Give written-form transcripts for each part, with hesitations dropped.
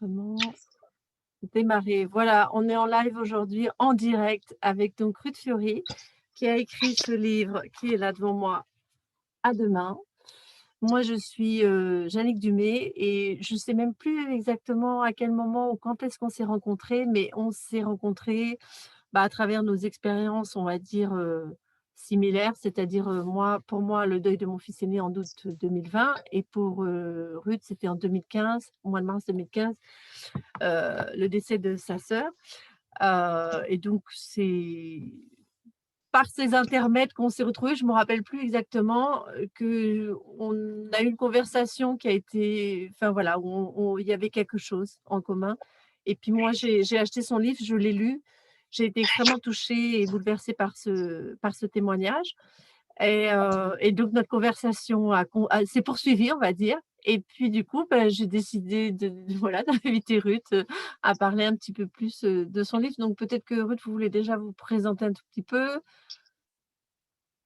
Enregistrement démarré. Voilà, on est en live aujourd'hui, en direct, avec donc Ruth Fiori, qui a écrit ce livre qui est là devant moi, À demain. Moi, je suis Jannick Dumay et je ne sais même plus exactement à quel moment ou quand est-ce qu'on s'est rencontrés, mais on s'est rencontrés à travers nos expériences, on va dire, similaires. C'est-à-dire, pour moi, le deuil de mon fils est né en août 2020 et pour Ruth, c'était en 2015, au mois de mars 2015, le décès de sa sœur. Et donc, c'est par ces intermèdes qu'on s'est retrouvés, je ne me rappelle plus exactement, qu'on a eu une conversation qui a été, enfin voilà, où il y avait quelque chose en commun. Et puis moi, j'ai acheté son livre, je l'ai lu. J'ai été extrêmement touchée et bouleversée par ce témoignage. Et donc notre conversation s'est poursuivie, on va dire. Et puis du coup, j'ai décidé voilà, d'inviter Ruth à parler un petit peu plus de son livre. Donc peut-être que Ruth, vous voulez déjà vous présenter un tout petit peu.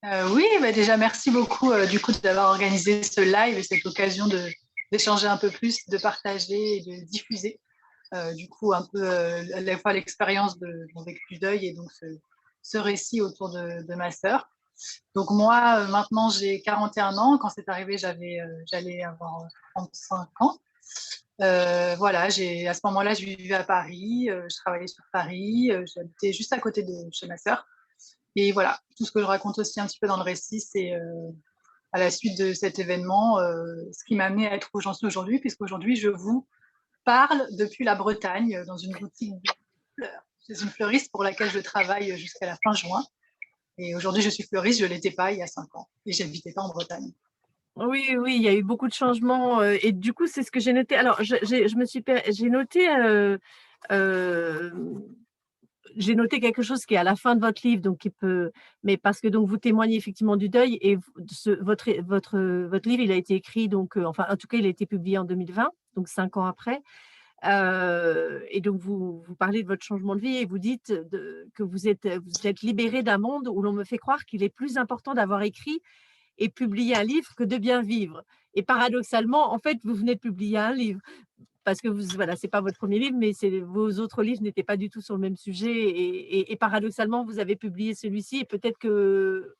Oui, bah déjà merci beaucoup du coup d'avoir organisé ce live et cette occasion d'échanger un peu plus, de partager et de diffuser du coup un peu à la fois l'expérience de mon vécu du deuil et donc ce récit autour de ma sœur. Donc moi maintenant j'ai 41 ans. Quand c'est arrivé j'allais avoir 35 ans. Voilà, à ce moment-là je vivais à Paris, je travaillais sur Paris, j'habitais juste à côté de chez ma sœur. Et voilà, tout ce que je raconte aussi un petit peu dans le récit, c'est à la suite de cet événement, ce qui m'a amené à être où j'en suis aujourd'hui, puisqu'aujourd'hui, je vous parle depuis la Bretagne, dans une boutique de fleurs, chez une fleuriste pour laquelle je travaille jusqu'à la fin juin. Et aujourd'hui, je suis fleuriste, je ne l'étais pas il y a 5 ans, et je n'habitais pas en Bretagne. Oui, oui, il y a eu beaucoup de changements et du coup, c'est ce que j'ai noté. Alors, j'ai noté, j'ai noté quelque chose qui est à la fin de votre livre, donc mais parce que donc vous témoignez effectivement du deuil et votre livre, il a été écrit donc, enfin, en tout cas, il a été publié en 2020, donc 5 ans après. Et donc vous parlez de votre changement de vie et vous dites que vous êtes libéré d'un monde où l'on me fait croire qu'il est plus important d'avoir écrit et publier un livre que de bien vivre. Et paradoxalement, en fait, vous venez de publier un livre parce que voilà, c'est pas votre premier livre, mais vos autres livres n'étaient pas du tout sur le même sujet. Et paradoxalement, vous avez publié celui-ci et peut-être que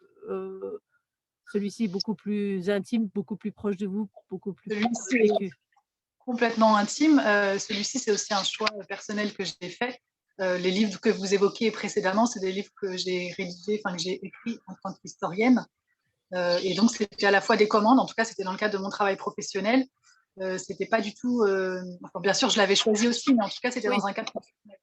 celui-ci est beaucoup plus intime, beaucoup plus proche de vous, beaucoup plus proche de Celui-ci votre est vécu. complètement intime. Celui-ci, c'est aussi un choix personnel que j'ai fait. Les livres que vous évoquiez précédemment, c'est des livres que j'ai rédigés, enfin que j'ai écrits en tant qu'historienne. Et donc, c'était à la fois des commandes, en tout cas, c'était dans le cadre de mon travail professionnel. C'était pas du tout. Enfin, bien sûr, je l'avais choisi aussi, mais en tout cas, c'était Oui, dans un cadre professionnel.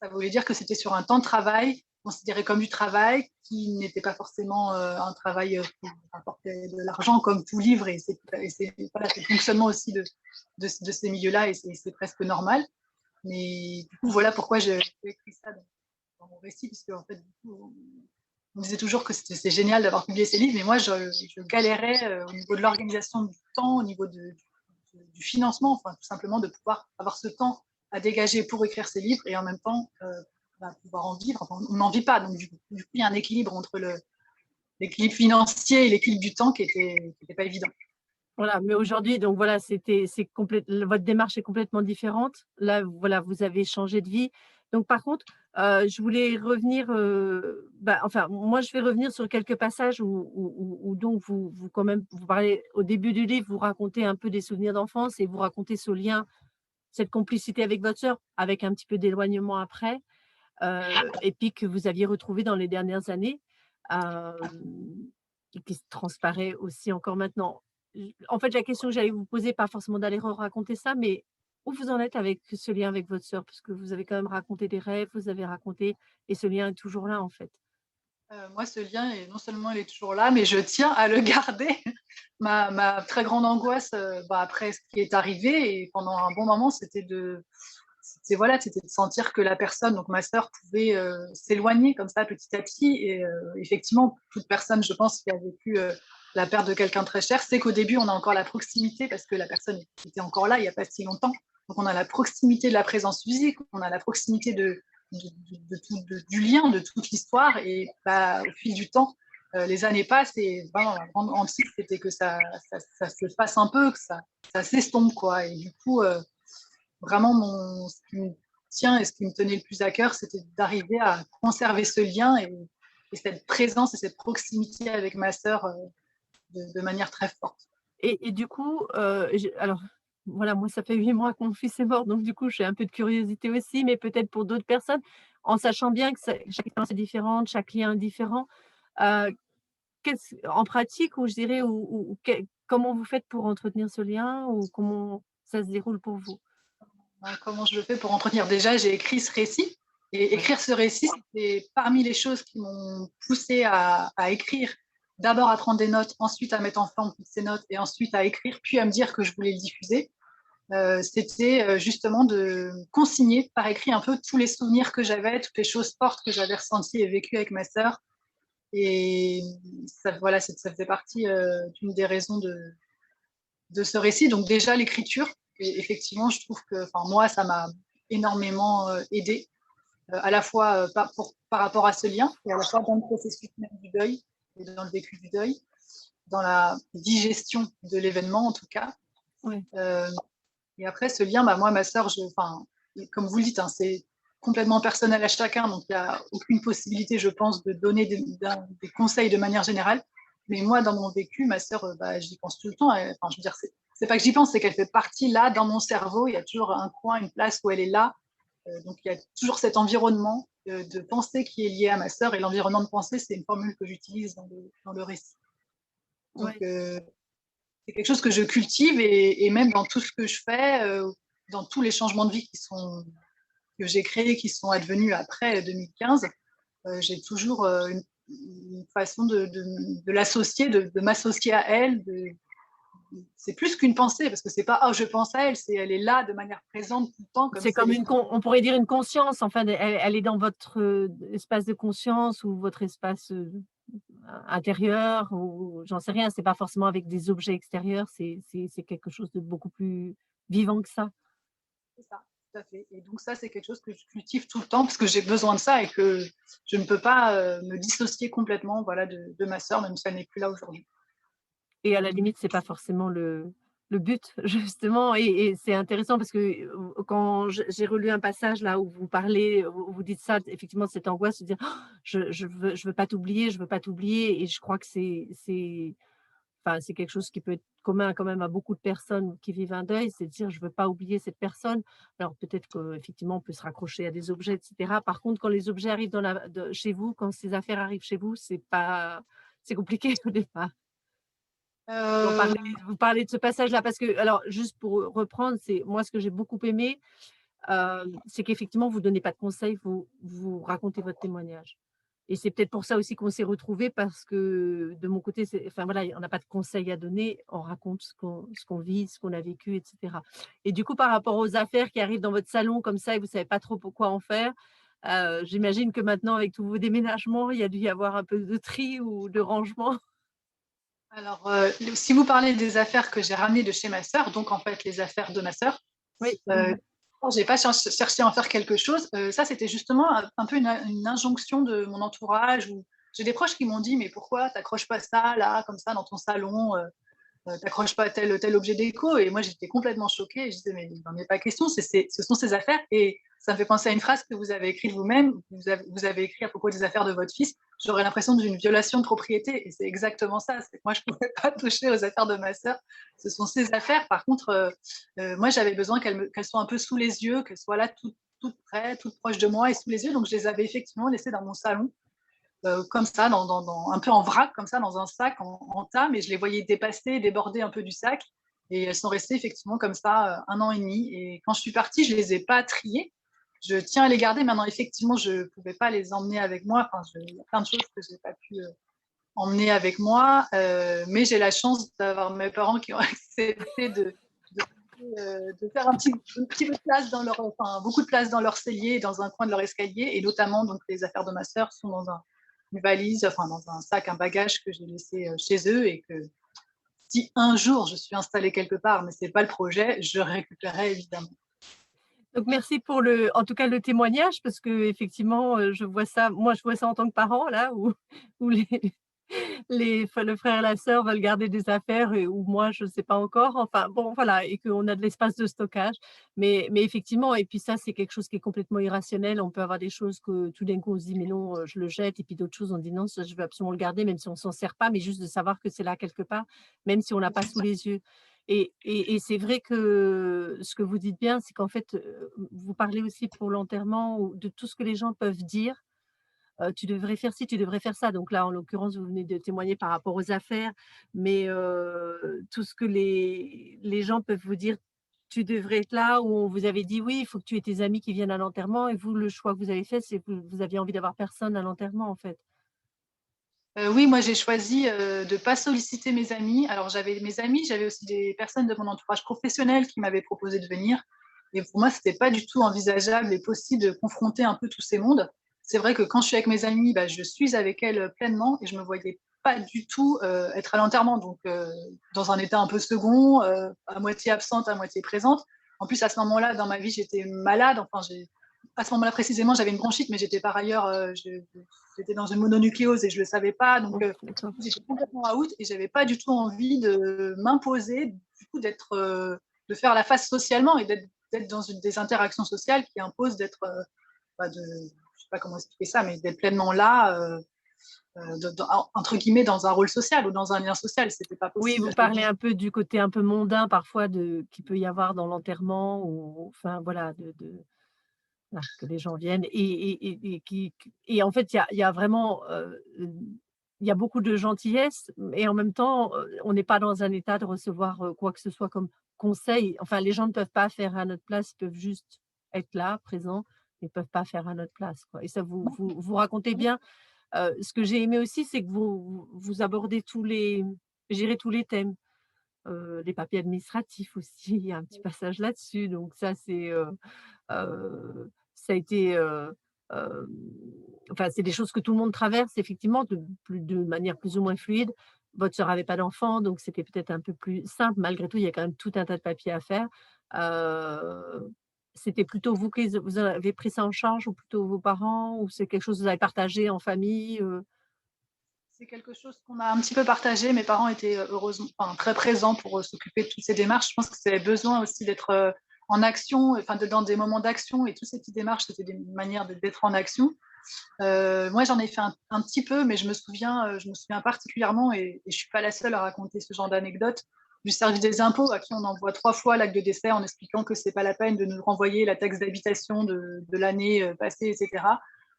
Ça voulait dire que c'était sur un temps de travail, considéré comme du travail, qui n'était pas forcément un travail qui apportait de l'argent comme tout livre. Et voilà, c'est le fonctionnement aussi de ces milieux-là, et c'est presque normal. Mais du coup, voilà pourquoi j'ai écrit ça dans mon récit, puisque en fait, du coup, on disait toujours que c'est génial d'avoir publié ces livres, mais moi, je galérais au niveau de l'organisation du temps, au niveau du financement, enfin, tout simplement de pouvoir avoir ce temps à dégager pour écrire ces livres et en même temps pouvoir en vivre. Enfin, on n'en vit pas, donc du coup, il y a un équilibre entre l'équilibre financier et l'équilibre du temps qui était pas évident. voilà, mais aujourd'hui, donc voilà, votre démarche est complètement différente. Là, voilà, vous avez changé de vie. Donc par contre, je voulais revenir, enfin, moi, je vais revenir sur quelques passages où donc vous quand même, vous parlez au début du livre, vous racontez un peu des souvenirs d'enfance et vous racontez ce lien, cette complicité avec votre sœur, avec un petit peu d'éloignement après, et puis que vous aviez retrouvé dans les dernières années, et qui se transparaît aussi encore maintenant. En fait, la question que j'allais vous poser, pas forcément d'aller raconter ça, mais où vous en êtes avec ce lien avec votre sœur? Parce que vous avez quand même raconté des rêves, vous avez raconté et ce lien est toujours là, en fait. Moi, ce lien, et non seulement il est toujours là, mais je tiens à le garder. Ma très grande angoisse après ce qui est arrivé, et pendant un bon moment, voilà, c'était de sentir que la personne, donc ma sœur, pouvait s'éloigner comme ça petit à petit. Et effectivement, toute personne, je pense, qui a vécu la perte de quelqu'un de très cher, c'est qu'au début, on a encore la proximité parce que la personne était encore là il n'y a pas si longtemps. Donc, on a la proximité de la présence physique, on a la proximité du lien, de toute l'histoire. Et au fil du temps, les années passent, et vraiment, la grande hantise, c'était que ça se passe un peu, que ça s'estompe, quoi. Et du coup, vraiment ce qui me tient et ce qui me tenait le plus à cœur, c'était d'arriver à conserver ce lien et cette présence et cette proximité avec ma sœur de manière très forte. Et du coup, alors voilà, moi ça fait 8 mois que mon fils est mort, donc du coup j'ai un peu de curiosité aussi, mais peut-être pour d'autres personnes, en sachant bien que chaque expérience est différente, chaque lien est différent. Heu, en pratique, ou je dirais, comment vous faites pour entretenir ce lien, ou comment ça se déroule pour vous? Comment je le fais pour entretenir? Déjà, j'ai écrit ce récit et Ouais, écrire ce récit, c'est parmi les choses qui m'ont poussée à écrire. D'abord à prendre des notes, ensuite à mettre en forme toutes ces notes et ensuite à écrire, puis à me dire que je voulais le diffuser. C'était justement de consigner par écrit un peu tous les souvenirs que j'avais, toutes les choses fortes que j'avais ressenties et vécues avec ma sœur. Et ça, voilà, ça faisait partie d'une des raisons de ce récit. Donc déjà l'écriture, et effectivement, je trouve que, enfin moi, ça m'a énormément aidé, à la fois par rapport à ce lien, et à la fois dans le processus même du deuil, et dans le vécu du deuil, dans la digestion de l'événement en tout cas. ouais, Euh, et après, ce lien, bah, moi, ma sœur, comme vous le dites, hein, c'est complètement personnel à chacun, donc il n'y a aucune possibilité, je pense, de donner des conseils de manière générale. Mais moi, dans mon vécu, ma sœur, bah, j'y pense tout le temps. Enfin, je veux dire, c'est pas que j'y pense, c'est qu'elle fait partie là, dans mon cerveau. Il y a toujours un coin, une place où elle est là. Donc il y a toujours cet environnement de pensée qui est lié à ma sœur. Et l'environnement de pensée, c'est une formule que j'utilise dans le récit. Donc, ouais. c'est quelque chose que je cultive et même dans tout ce que je fais, dans tous les changements de vie que j'ai créés, qui sont advenus après 2015, j'ai toujours une façon de l'associer, de m'associer à elle. C'est plus qu'une pensée, parce que c'est pas oh, je pense à elle, c'est elle est là de manière présente tout le temps, comme C'est si elle comme était. on pourrait dire une conscience, enfin, elle est dans votre, espace de conscience, ou votre espace, intérieur, ou j'en sais rien, c'est pas forcément avec des objets extérieurs, c'est quelque chose de beaucoup plus vivant que ça. C'est ça, tout à fait. Et donc ça, c'est quelque chose que je cultive tout le temps parce que j'ai besoin de ça et que je ne peux pas me dissocier complètement, voilà, de ma sœur, même si elle n'est plus là aujourd'hui. Et à la limite, c'est pas forcément le but justement, et c'est intéressant parce que, quand j'ai relu un passage là où vous parlez, où vous dites ça, effectivement, cette angoisse de dire: «Oh, je veux pas t'oublier, je veux pas t'oublier», et je crois que c'est enfin, c'est quelque chose qui peut être commun quand même à beaucoup de personnes qui vivent un deuil, c'est de dire: «Je veux pas oublier cette personne». Alors peut-être qu'effectivement, on peut se raccrocher à des objets et cetera. Par contre, quand les objets arrivent chez vous, quand ces affaires arrivent chez vous, c'est compliqué au départ. Vous en Euh, parlez vous parlez de ce passage-là parce que, alors juste pour reprendre, c'est moi ce que j'ai beaucoup aimé, c'est qu'effectivement vous donnez pas de conseils, vous racontez votre témoignage, et c'est peut-être pour ça aussi qu'on s'est retrouvés, parce que de mon côté, c'est enfin voilà, on n'a pas de conseils à donner, on raconte ce qu'on vit, ce qu'on a vécu, et cetera. Et du coup, par rapport aux affaires qui arrivent dans votre salon comme ça et vous savez pas trop pourquoi en faire, j'imagine que maintenant avec tous vos déménagements, il y a dû y avoir un peu de tri ou de rangement? alors, si vous parlez des affaires que j'ai ramenées de chez ma sœur, donc en fait les affaires de ma sœur, Oui. euh, j'ai pas cherché à en faire quelque chose. Ça, c'était justement un peu une injonction de mon entourage. Où j'ai des proches qui m'ont dit, mais pourquoi t'accroches pas ça là, comme ça, dans ton salon? T'accroches pas à tel objet déco. Et moi, j'étais complètement choquée. Je disais, mais il n'en est pas question, ce sont ces affaires. Et ça me fait penser à une phrase que vous avez écrite vous-même. Vous avez écrit à propos des affaires de votre fils. J'aurais l'impression d'une violation de propriété. Et c'est exactement ça. C'est que moi, je ne pouvais pas toucher aux affaires de ma sœur. Ce sont ses affaires. Par contre, moi, j'avais besoin qu'elles soient un peu sous les yeux, qu'elles soient là toutes près, toutes proches de moi et sous les yeux. Donc, je les avais effectivement laissées dans mon salon, comme ça, un peu en vrac, comme ça, dans un sac en tas, mais je les voyais dépasser, déborder un peu du sac. Et elles sont restées effectivement comme ça 1 an et demi. Et quand je suis partie, je ne les ai pas triées. Je tiens à les garder. Maintenant, effectivement, je ne pouvais pas les emmener avec moi. Enfin, il y a plein de choses que je n'ai pas pu emmener avec moi. Mais j'ai la chance d'avoir mes parents qui ont accepté de faire un petit peu de place enfin, beaucoup de place dans leur cellier, dans un coin de leur escalier. Et notamment, donc, les affaires de ma sœur sont dans une valise, enfin dans un sac, un bagage que j'ai laissé chez eux, et que si un jour je suis installée quelque part, mais c'est pas le projet, je récupérerai évidemment. Donc merci pour en tout cas le témoignage, parce qu'effectivement, je vois ça en tant que parent là, où où les le frère et la sœur veulent garder des affaires ou moi, je ne sais pas encore. Enfin bon, voilà et qu'on a de l'espace de stockage. Mais effectivement et puis ça, c'est quelque chose qui est complètement irrationnel. On peut avoir des choses que tout d'un coup, on se dit: «Mais non, je le jette» et puis d'autres choses, on dit: «Non, ça, je veux absolument le garder», même si on s'en sert pas, mais juste de savoir que c'est là quelque part, même si on l'a pas sous les yeux. Et c'est vrai que ce que vous dites bien, c'est qu'en fait, vous parlez aussi pour l'enterrement ou de tout ce que les gens peuvent dire. Tu devrais faire ci, tu devrais faire ça. Donc là, en l'occurrence, vous venez de témoigner par rapport aux affaires, mais tout ce que les gens peuvent vous dire: «Tu devrais être là» ou on vous avait dit: «Oui, il faut que tu aies tes amis qui viennent à l'enterrement» et vous, le choix que vous avez fait, c'est que vous aviez envie d'avoir personne à l'enterrement, en fait. Oui, moi j'ai choisi de ne pas solliciter mes amis. Alors j'avais mes amis, j'avais aussi des personnes de mon entourage professionnel qui m'avaient proposé de venir. Et pour moi, ce n'était pas du tout envisageable et possible de confronter un peu tous ces mondes. C'est vrai que quand je suis avec mes amis, bah, je suis avec elles pleinement et je ne me voyais pas du tout être à l'enterrement. Donc dans un état un peu second, à moitié absente, à moitié présente. En plus, à ce moment-là, dans ma vie, j'étais malade. Enfin, à ce moment-là précisément, j'avais une bronchite, mais j'étais par ailleurs, j'étais dans une mononucléose et je le savais pas. Donc, Mmh, d'accord. j'étais complètement out et j'avais pas du tout envie de m'imposer, du coup, de faire la face socialement et d'être dans des interactions sociales qui imposent d'être, je sais pas comment expliquer ça, mais d'être pleinement là, entre guillemets, dans un rôle social ou dans un lien social. C'était pas Oui, possible. vous parlez un peu du côté un peu mondain parfois de qu'il peut y avoir dans l'enterrement ou enfin voilà de voilà, que les gens viennent et et en fait, il y a vraiment, il y a beaucoup de gentillesse et en même temps, on n'est pas dans un état de recevoir, quoi que ce soit comme conseil. Enfin, les gens ne peuvent pas faire à notre place, ils peuvent juste être là, présents, mais ils peuvent pas faire à notre place, quoi et ça vous racontez bien. Ce que j'ai aimé aussi, c'est que vous abordez gérez tous les thèmes. Les papiers administratifs aussi, il y a un petit passage là-dessus, donc ça c'est, ça a été, hem, enfin, c'est des choses que tout le monde traverse effectivement de manière plus ou moins fluide. Votre sœur avait pas d'enfant, donc c'était peut-être un peu plus simple. Malgré tout, il y a quand même tout un tas de papiers à faire. C'était plutôt vous qui vous avez pris ça en charge ou plutôt vos parents? Ou c'est quelque chose que vous avez partagé en famille, C'est quelque chose qu'on a un petit peu partagé. Mes parents étaient heureusement, enfin, très présents pour s'occuper de toutes ces démarches. Je pense que c'est besoin aussi d'être en action, enfin, dans des moments d'action. Et toutes ces petites démarches, c'était des manières d'être en action. Moi, j'en ai fait un petit peu, mais je me souviens particulièrement, et je ne suis pas la seule à raconter ce genre d'anecdote, du service des impôts à qui on envoie 3 fois l'acte de décès en expliquant que ce n'est pas la peine de nous renvoyer la taxe d'habitation de l'année passée, etc.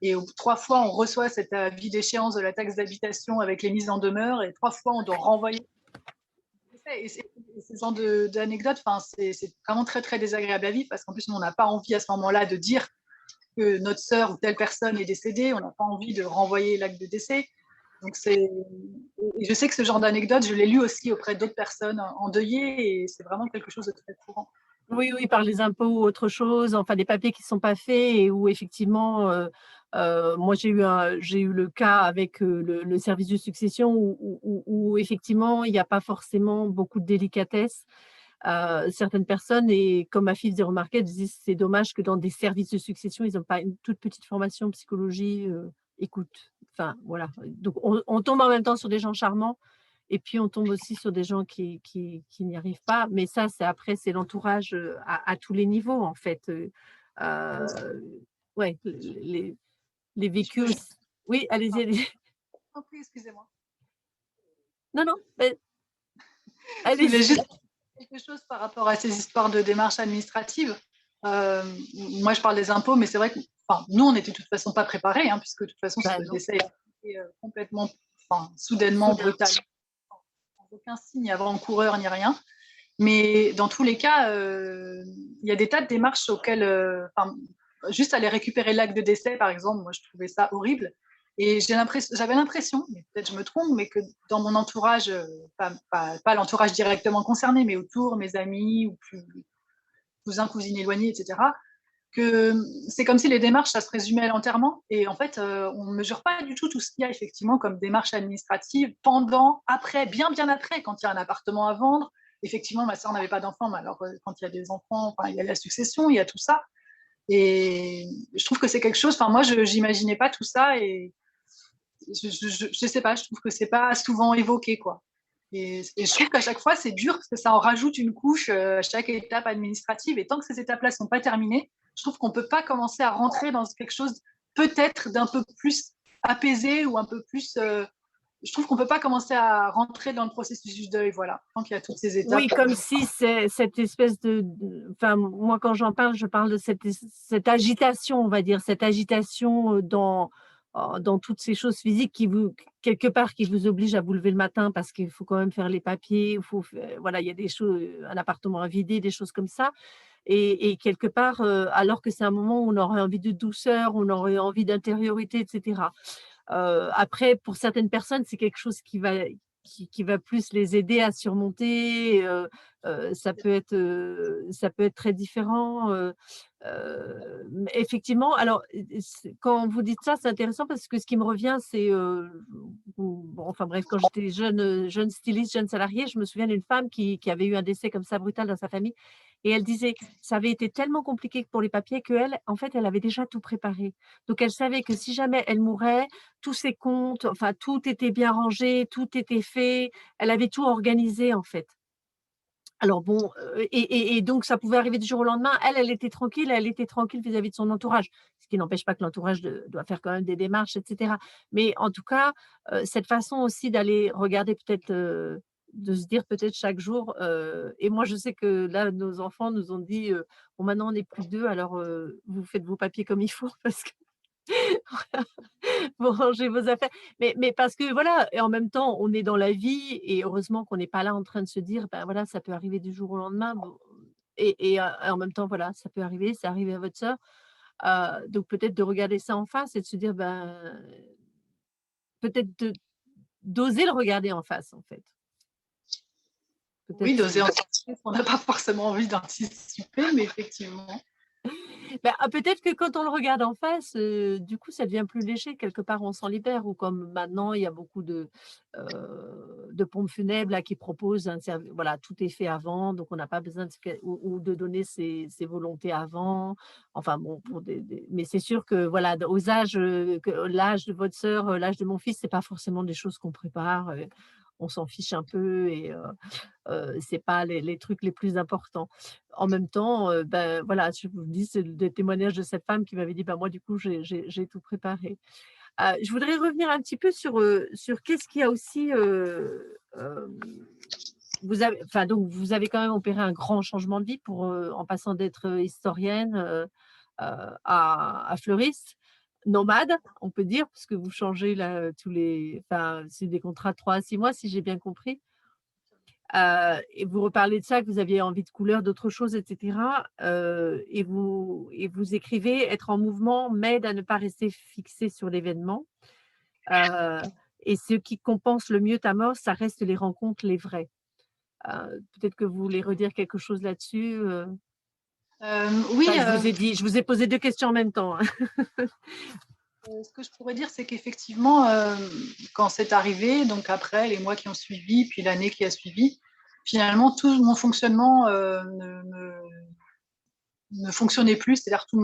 Et 3 fois, on reçoit cet avis d'échéance de la taxe d'habitation avec les mises en demeure, et 3 fois, on doit renvoyer. Et ce genre d'anecdote, c'est vraiment très, très désagréable à vivre parce qu'en plus, nous, on n'a pas envie à ce moment-là de dire que notre sœur ou telle personne est décédée, on n'a pas envie de renvoyer l'acte de décès. Donc et je sais que ce genre d'anecdote, je l'ai lu aussi auprès d'autres personnes endeuillées et c'est vraiment quelque chose de très courant. oui, oui, par les impôts ou autre chose, enfin des papiers qui ne sont pas faits et où effectivement, moi j'ai eu le cas avec, le service de succession où effectivement il n'y a pas forcément beaucoup de délicatesse. Certaines personnes et comme ma fille faisait remarquer, elle disait: «C'est dommage que dans des services de succession, ils ont pas une toute petite formation en psychologie, écoute». Enfin voilà, donc on tombe en même temps sur des gens charmants et puis on tombe aussi sur des gens qui n'y arrivent pas, mais ça, c'est après, c'est l'entourage, à tous les niveaux en fait, ouais, les Je vécus peux juste, auss oui, allez-y, allez-y. excusez-moi. Non, non, Je voulais allez-y. juste dire quelque chose par rapport à ces histoires de démarches administratives. Euh, Moi, je parle des impôts, mais c'est vrai que enfin, nous, on n'était de toute façon pas préparés, hein, puisque de toute façon, ce Bah non, décès est complètement, enfin, soudainement, soudain. brutal, sans aucun signe avant-coureur ni rien. Mais dans tous les cas, il y a des tas de démarches auxquelles, juste aller récupérer l'acte de décès, par exemple, moi je trouvais ça horrible. Et j'avais l'impression, mais peut-être je me trompe, mais que dans mon entourage, pas l'entourage directement concerné, mais autour, mes amis ou cousins, cousines éloignés, etc., que c'est comme si les démarches, ça se résumait à l'enterrement. Et en fait, on ne mesure pas du tout ce qu'il y a effectivement comme démarche administrative pendant, après, bien, bien après, quand il y a un appartement à vendre. Effectivement, ma soeur n'avait pas d'enfant, mais alors quand il y a des enfants, il y a la succession, il y a tout ça. Et je trouve que c'est quelque chose, moi, je n'imaginais pas tout ça. Et je sais pas, je trouve que c'est pas souvent évoqué, quoi. Et je trouve qu'à chaque fois, c'est dur parce que ça en rajoute une couche à chaque étape administrative. Et tant que ces étapes-là sont pas terminées, je trouve qu'on peut pas commencer à rentrer dans quelque chose peut-être d'un peu plus apaisé ou un peu plus. Je trouve qu'on peut pas commencer à rentrer dans le processus du deuil, voilà, tant qu'il y a toutes ces étapes. Oui, comme si c'est cette espèce enfin, moi, quand j'en parle, je parle de cette agitation, on va dire, cette agitation dans toutes ces choses physiques quelque part, qui vous obligent à vous lever le matin parce qu'il faut quand même faire les papiers, voilà, il y a des choses, un appartement à vider, des choses comme ça. Et quelque part, alors que c'est un moment où on aurait envie de douceur, on aurait envie d'intériorité, etc. Après, pour certaines personnes, c'est quelque chose qui va plus les aider à surmonter. Ça peut être très différent. Mais effectivement, alors, quand vous dites ça, c'est intéressant parce que ce qui me revient, c'est, bon, enfin bref, quand j'étais jeune styliste, jeune salariée, je me souviens d'une femme qui avait eu un décès comme ça brutal dans sa famille et elle disait: «Ça avait été tellement compliqué pour les papiers qu'elle, en fait, elle avait déjà tout préparé». Donc elle savait que si jamais elle mourait, tous ses comptes, enfin tout était bien rangé, tout était fait. Elle avait tout organisé, en fait. Alors bon, et donc ça pouvait arriver du jour au lendemain. Elle était tranquille vis-à-vis de son entourage. Ce qui n'empêche pas que l'entourage doit faire quand même des démarches, et cetera. Mais en tout cas, cette façon aussi d'aller regarder peut-être, de se dire peut-être chaque jour, et moi je sais que là, nos enfants nous ont dit, «Bon maintenant on n'est plus 2, alors, vous faites vos papiers comme il faut parce que vous rangez vos affaires». Mais parce que voilà, et en même temps, on est dans la vie et heureusement qu'on n'est pas là en train de se dire: «Ben voilà, ça peut arriver du jour au lendemain». Bon, et en même temps, voilà, ça peut arriver, c'est arrivé à votre sœur. Donc peut-être de regarder ça en face et de se dire, ben, peut-être d'oser le regarder en face, en fait. Oui, Peut-être d'oser c'est anticiper, on n'a pas forcément envie d'anticiper, mais effectivement. peut-être que quand on le regarde en face, du coup, ça devient plus léger. Quelque part, on s'en libère. Ou comme maintenant, il y a beaucoup de pompes funèbres là, qui proposent un servi voilà, tout est fait avant, donc on n'a pas besoin ou de donner ses volontés avant. Enfin bon, pour mais c'est sûr que voilà, aux âges, que l'âge de votre sœur, l'âge de mon fils, c'est pas forcément des choses qu'on prépare, on s'en fiche un peu c'est pas les trucs les plus importants. En même temps, ben, voilà, je vous dis, c'est des témoignages de cette femme qui m'avait dit: «Bah, moi, du coup, j'ai tout préparé». Je voudrais revenir un petit peu sur qu'est-ce qu'il y a aussi, donc vous avez quand même opéré un grand changement de vie en passant d'être, historienne, à fleuriste, nomade, on peut dire, parce que vous changez là, c'est des contrats de 3 à 6 mois, si j'ai bien compris? Et vous reparlez de ça, que vous aviez envie de couleurs, d'autres choses, et cetera, et vous écrivez: «Être en mouvement m'aide à ne pas rester fixé sur l'événement, heu, et ce qui compense le mieux ta mort, ça reste les rencontres, les vraies». Peut-être que vous voulez redire quelque chose là-dessus, Oui, Enfin, je vous ai posé 2 questions en même temps, hein. ce que je pourrais dire, c'est qu'effectivement, quand c'est arrivé, donc après les mois qui ont suivi, puis l'année qui a suivi, finalement, tout mon fonctionnement ne fonctionnait plus, c'est-à-dire tout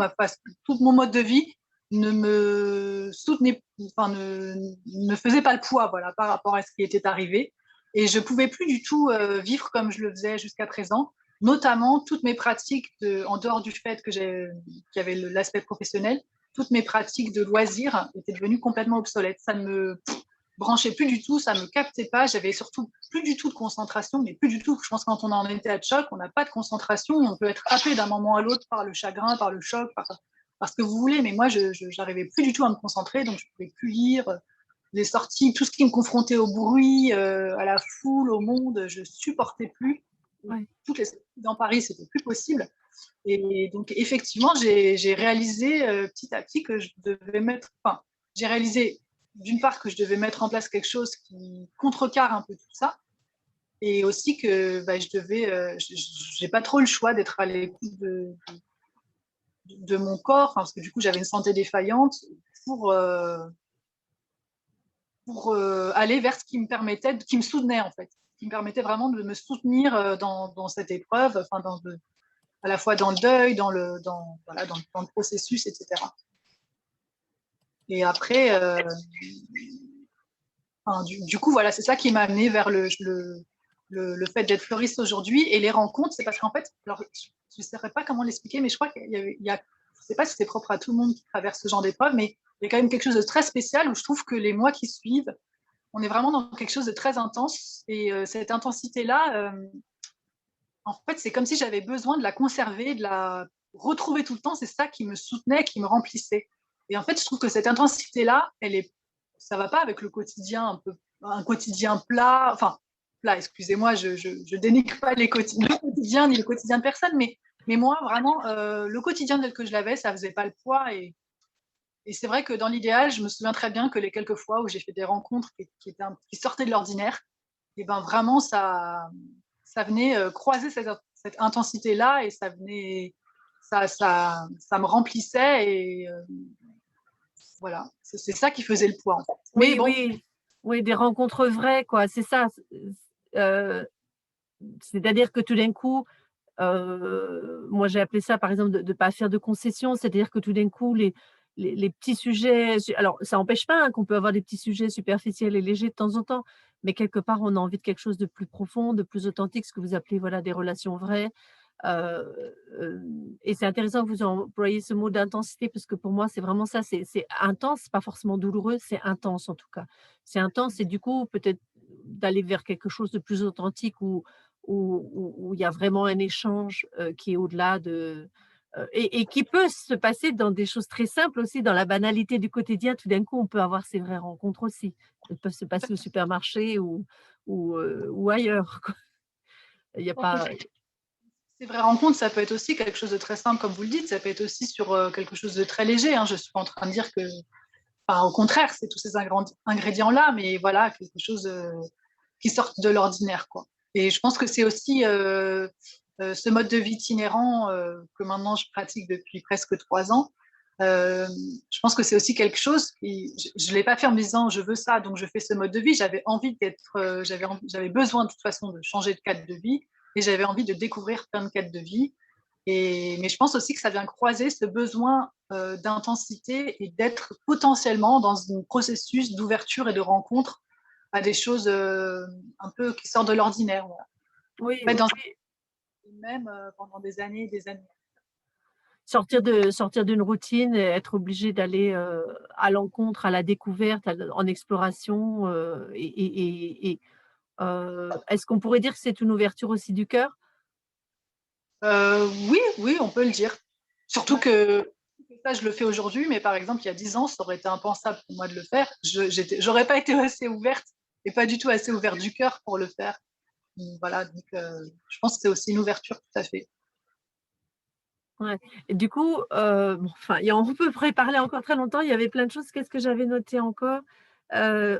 mon mode de vie ne me soutenait, enfin, ne faisait pas le poids, voilà, par rapport à ce qui était arrivé. Et je pouvais plus du tout vivre comme je le faisais jusqu'à présent, notamment toutes mes pratiques, en dehors du fait qu'il y avait l'aspect professionnel, toutes mes pratiques de loisirs étaient devenues complètement obsolètes. Ça ne me branchait plus du tout, ça me captait pas. J'avais surtout plus du tout de concentration, mais plus du tout. Je pense que quand on est en état de choc, on n'a pas de concentration. On peut être happé d'un moment à l'autre par le chagrin, par le choc, par ce que vous voulez. Mais moi, je n'arrivais plus du tout à me concentrer, donc je ne pouvais plus lire les sorties, tout ce qui me confrontait au bruit, à la foule, au monde, je supportais plus. Ouais. Toutes les sorties dans Paris, c'était plus possible. Et donc, effectivement, j'ai réalisé petit à petit que je devais enfin, j'ai réalisé d'une part que je devais mettre en place quelque chose qui contrecarre un peu tout ça, et aussi que bah, j'ai pas trop le choix d'être à l'écoute de mon corps, parce que du coup, j'avais une santé défaillante pour, aller vers ce qui me permettait, qui me soutenait en fait, qui me permettait vraiment de me soutenir dans cette épreuve, enfin, à la fois dans le deuil, voilà, dans le processus, etc. Et après, enfin, du coup, voilà, c'est ça qui m'a amené vers le fait d'être fleuriste aujourd'hui. Et les rencontres, c'est parce qu'en fait, alors, je ne saurais pas comment l'expliquer, mais je crois qu'il y a, je ne sais pas si c'est propre à tout le monde qui traverse ce genre d'épreuve, mais il y a quand même quelque chose de très spécial où je trouve que les mois qui suivent, on est vraiment dans quelque chose de très intense. Et cette intensité-là, en fait, c'est comme si j'avais besoin de la conserver, de la retrouver tout le temps. C'est ça qui me soutenait, qui me remplissait. Et en fait, je trouve que cette intensité-là, ça va pas avec le quotidien un quotidien plat. Enfin, plat, excusez-moi, je dénigre pas le quotidien ni le quotidien de personne, mais moi, vraiment, le quotidien tel que je l'avais, ça faisait pas le poids. Et c'est vrai que dans l'idéal, je me souviens très bien que les quelques fois où j'ai fait des rencontres qui sortaient de l'ordinaire, et ben vraiment, ça venait croiser cette intensité-là et ça me remplissait et voilà, c'est ça qui faisait le poids en fait. Mais Oui, bon, oui, oui, des rencontres vraies, quoi, c'est ça. Heu, C'est-à-dire que tout d'un coup, moi j'ai appelé ça par exemple de pas faire de concessions, c'est-à-dire que tout d'un coup les petits sujets alors ça n'empêche pas, hein, qu'on peut avoir des petits sujets superficiels et légers de temps en temps, mais quelque part on a envie de quelque chose de plus profond, de plus authentique, ce que vous appelez voilà des relations vraies. Et c'est intéressant que vous employiez ce mot d'intensité parce que pour moi c'est vraiment ça, c'est intense, c'est pas forcément douloureux, c'est intense en tout cas. C'est intense et du coup peut-être d'aller vers quelque chose de plus authentique où il y a vraiment un échange, qui est au-delà de, et qui peut se passer dans des choses très simples aussi, dans la banalité du quotidien. Tout d'un coup, on peut avoir ces vraies rencontres aussi. Elles peuvent se passer au supermarché ou ailleurs, quoi. Il y a pas ces vraies rencontres, ça peut être aussi quelque chose de très simple, comme vous le dites, ça peut être aussi sur quelque chose de très léger. Hein. Je ne suis pas en train de dire que, enfin, au contraire, c'est tous ces ingrédients-là, mais voilà, quelque chose qui sortent de l'ordinaire, quoi. Et je pense que c'est aussi ce mode de vie itinérant que maintenant je pratique depuis presque 3 ans. Je pense que c'est aussi quelque chose qui, je ne l'ai pas fait en me disant je veux ça, donc je fais ce mode de vie. J'avais envie d'être, j'avais besoin de toute façon de changer de cadre de vie et j'avais envie de découvrir plein de cadres de vie. Mais je pense aussi que ça vient croiser ce besoin d'intensité et d'être potentiellement dans un processus d'ouverture et de rencontre à des choses un peu qui sortent de l'ordinaire. Voilà. oui, Pas être dans oui. le même pendant des années et des années. Sortir d'une routine et être obligé d'aller, à l'encontre, à la découverte, en exploration, est-ce qu'on pourrait dire que c'est une ouverture aussi du cœur? Oui, oui, on peut le dire. Surtout que ça, je le fais aujourd'hui, mais par exemple, il y a 10 ans, ça aurait été impensable pour moi de le faire. J'aurais pas été assez ouverte et pas du tout assez ouverte du cœur pour le faire. Donc, voilà, donc, je pense que c'est aussi une ouverture, tout à fait. Ouais et du coup, bon, enfin, on peut parler encore très longtemps, il y avait plein de choses. Qu'est-ce que j'avais noté encore?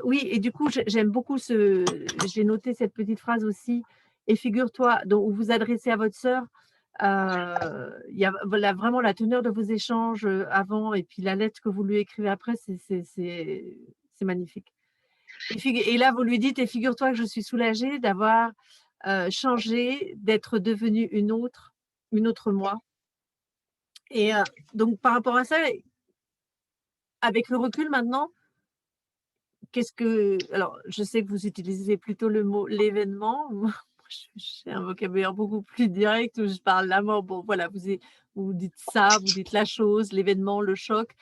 Oui et du coup, j'aime beaucoup j'ai noté cette petite phrase aussi: «Et figure-toi» donc vous vous adressez à votre sœur, il y a voilà, vraiment la teneur de vos échanges, avant et puis la lettre que vous lui écrivez après, c'est magnifique et là, vous lui dites: «Et figure-toi que je suis soulagée d'avoir, changé, d'être devenue une autre moi». Et donc par rapport à ça, avec le recul maintenant, qu'est-ce que alors je sais que vous utilisez plutôt le mot «l'événement». Moi, j'ai un vocabulaire beaucoup plus direct où je parle la mort. Bon voilà, vous dites ça, vous dites la chose, l'événement, le choc,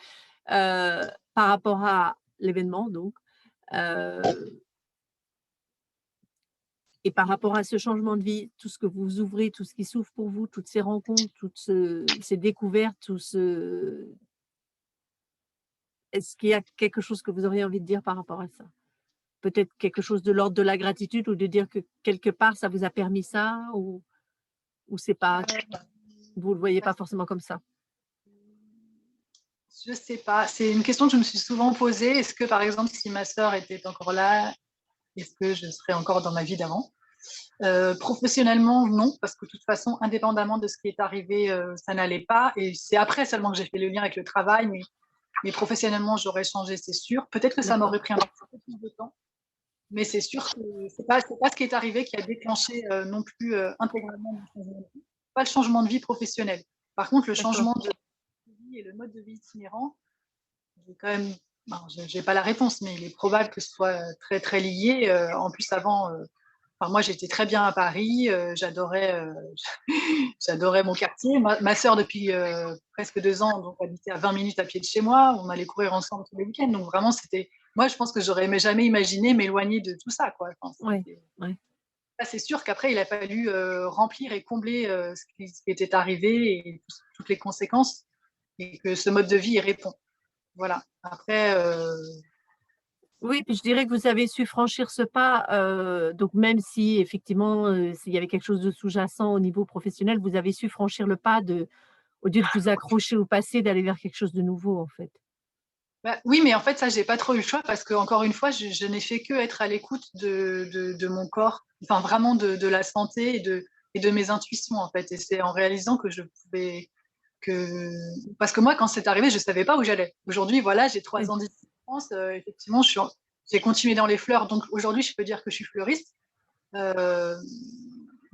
par rapport à l'événement donc, heu et par rapport à ce changement de vie, tout ce que vous ouvrez, tout ce qui s'ouvre pour vous, toutes ces rencontres, ces découvertes, tout ce est-ce qu'il y a quelque chose que vous auriez envie de dire par rapport à ça? Peut-être quelque chose de l'ordre de la gratitude ou de dire que quelque part ça vous a permis ça ou c'est pas vous le voyez pas forcément comme ça? Je sais pas. C'est une question que je me suis souvent posée. Est-ce que, par exemple, si ma sœur était encore là, est-ce que je serais encore dans ma vie d'avant? Professionnellement, non, parce que de toute façon, indépendamment de ce qui est arrivé, ça n'allait pas. Et c'est après seulement que j'ai fait le lien avec le travail, mais professionnellement, j'aurais changé, c'est sûr. Peut-être que ça D'accord, m'aurait pris un peu plus de temps, mais c'est sûr que c'est pas ce qui est arrivé qui a déclenché non plus intégralement mon changement de vie. Pas le changement de vie professionnel. Par contre, le d'accord. changement de vie et le mode de vie itinérant, j'ai quand même je n'ai pas la réponse, mais il est probable que ce soit très, très lié. En plus, avant, enfin, moi, j'étais très bien à Paris. J'adorais mon quartier. Ma sœur, depuis presque 2 ans, donc, habitait à 20 minutes à pied de chez moi. On allait courir ensemble tous les week-ends. Donc, vraiment, c'était. Moi, je pense que j'aurais jamais imaginé m'éloigner de tout ça, quoi. Enfin, Ouais, ouais. là, c'est sûr qu'après, il a fallu remplir et combler ce qui était arrivé et toutes les conséquences, et que ce mode de vie y répond. Voilà. Après, Oui, puis je dirais que vous avez su franchir ce pas, donc même si effectivement, s'il y avait quelque chose de sous-jacent au niveau professionnel, vous avez su franchir le pas de au lieu de vous accrocher au passé, d'aller vers quelque chose de nouveau, en fait. bah, oui, mais en fait, ça, j'ai pas trop eu le choix parce que, encore une fois, je n'ai fait que être à l'écoute de mon corps, enfin vraiment de la santé et de mes intuitions, en fait. Et c'est en réalisant que je pouvais que parce que moi, quand c'est arrivé, je savais pas où j'allais. Aujourd'hui, voilà, j'ai Oui, 3 ans d'expérience. Effectivement, j'ai continué dans les fleurs, donc aujourd'hui, je peux dire que je suis fleuriste. Euh,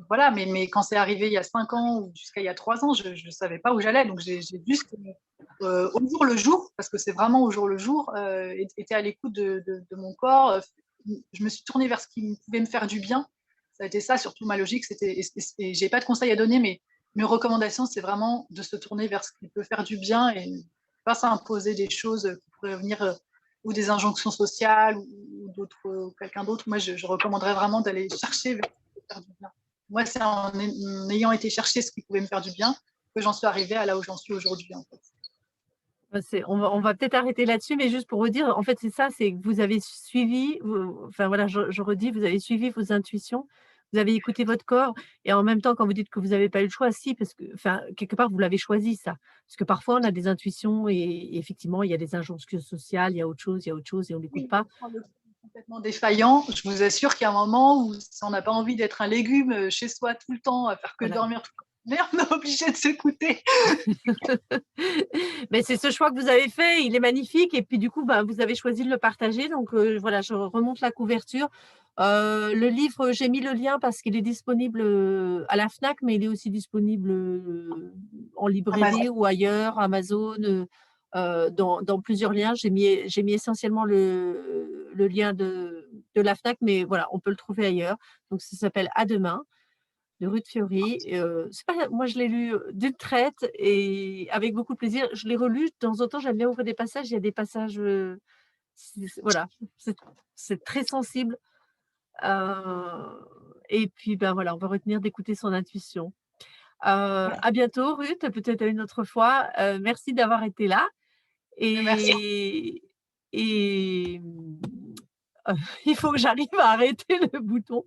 voilà, mais quand c'est arrivé il y a 5 ans ou jusqu'à il y a 3 ans, je ne savais pas où j'allais. Donc, j'ai juste, au jour le jour, parce que c'est vraiment au jour le jour, été à l'écoute de mon corps. Je me suis tournée vers ce qui pouvait me faire du bien. Ça a été ça, surtout ma logique. Et j'ai pas de conseils à donner, mais mes recommandations, c'est vraiment de se tourner vers ce qui peut faire du bien et pas s'imposer des choses qui pourraient venir, ou des injonctions sociales ou quelqu'un d'autre. Moi, je recommanderais vraiment d'aller chercher vers ce qui peut faire du bien. Moi, c'est en ayant été chercher ce qui pouvait me faire du bien que j'en suis arrivée à là où j'en suis aujourd'hui, en fait. bah, on va peut-être arrêter là-dessus, mais juste pour redire, en fait, c'est ça, c'est que vous avez suivi, enfin voilà, je redis, vous avez suivi vos intuitions, vous avez écouté votre corps et en même temps, quand vous dites que vous n'avez pas eu le choix, si, parce que, enfin, quelque part, vous l'avez choisi ça. Parce que parfois, on a des intuitions et effectivement, il y a des injonctions sociales, il y a autre chose et on n'écoute Oui, pas. quand le corps est complètement défaillant, je vous assure qu'il y a un moment où, si on n'a pas envie d'être un légume chez soi tout le temps, à faire que Voilà. dormir toute la journée, on est obligé de s'écouter. Mais c'est ce choix que vous avez fait, il est magnifique et puis du coup, bah, vous avez choisi de le partager donc voilà, je remonte la couverture. Le livre, j'ai mis le lien parce qu'il est disponible, à la Fnac, mais il est aussi disponible, en librairie Amazon. ou ailleurs, Amazon, dans plusieurs liens. J'ai mis essentiellement le lien de la Fnac, mais voilà, on peut le trouver ailleurs. Donc ça s'appelle À demain de Ruth Fiori. C'est pas moi je l'ai lu, d'une traite et avec beaucoup de plaisir. Je l'ai relu de temps en temps, j'aime bien ouvrir des passages. Il y a des passages, voilà, c'est c'est très sensible, et puis, ben, voilà, on va retenir d'écouter son intuition. À bientôt Ruth, peut-être à une autre fois. Merci d'avoir été là Merci. et et il faut que j'arrive à arrêter le bouton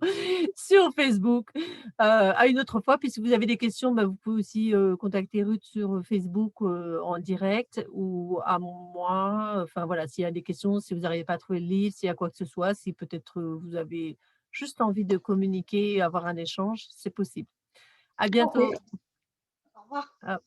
sur Facebook, à une autre fois. Puis si vous avez des questions, bah, vous pouvez aussi, contacter Ruth sur Facebook, en direct ou à moi. Enfin voilà, s'il y a des questions, si vous n'arrivez pas à trouver le livre, s'il y a quoi que ce soit, si peut-être, vous avez juste envie de communiquer, avoir un échange, c'est possible. À Ok. bientôt. Au revoir. À